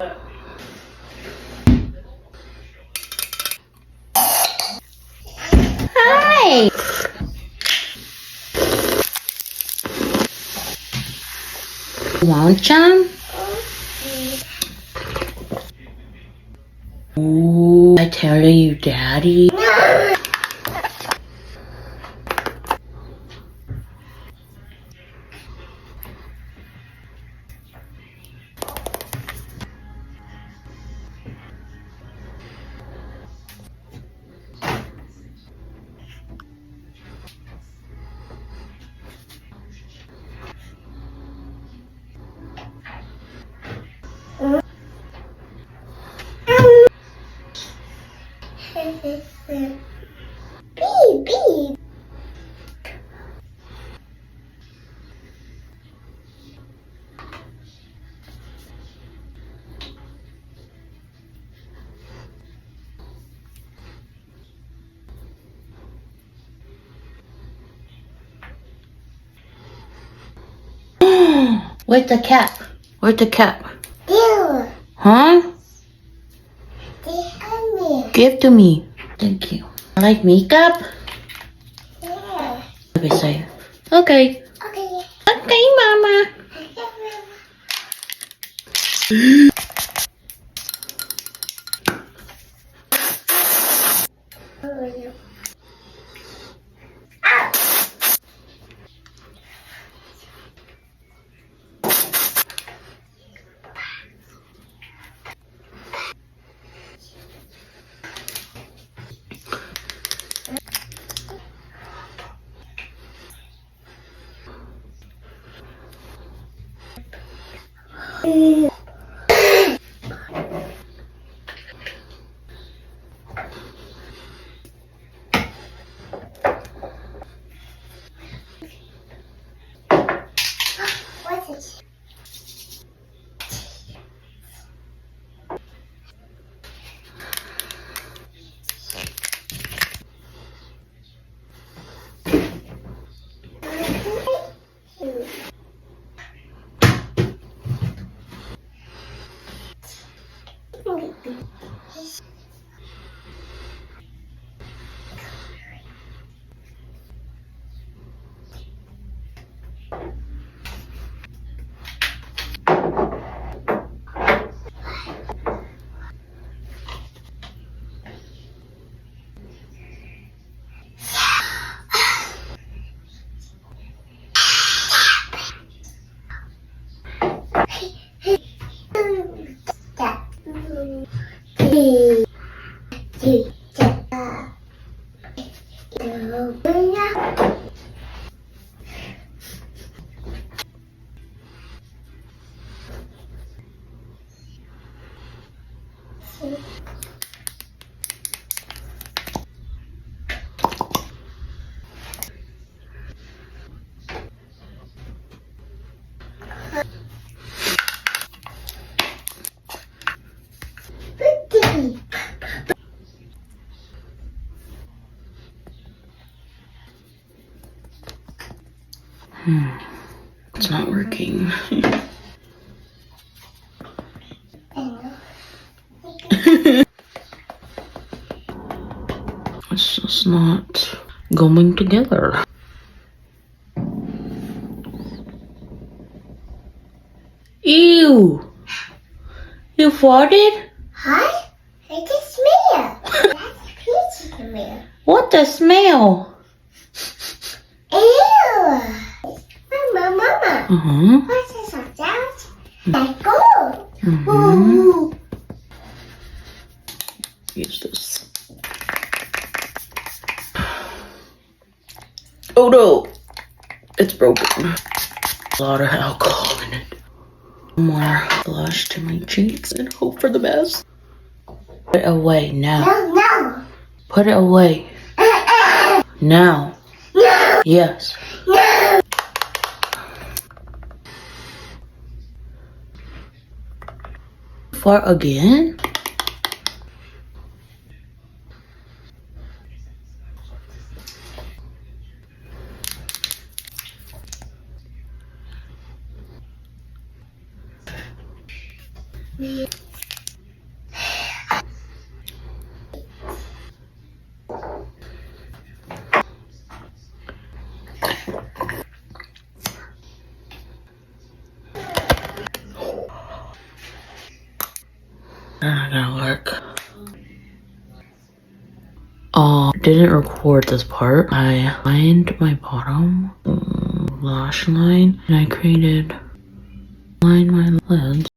Hi! Want some? Ooh, I tell you, Daddy. Beep, beep. Where's the cap? Where's the cap? There. Huh? They have me. Give to me. Thank you. Like makeup? Yeah. Okay, say. Okay. Okay. Okay, Mama. What's it? It's not working. It's just not going together. Ew! You farted? Hi? I can smell. That's peachy smell. What the smell? Ew. Mama. Uh-huh. What's this about? Let go. Mm-hmm. Ooh. Use this. Oh no! It's broken. A lot of alcohol in it. More blush to my cheeks and hope for the best. Put it away now. No. Put it away. Now. No. Yes. No. Fart again? Not gonna work. Didn't record this part. I lined my bottom lash line and I created line my lids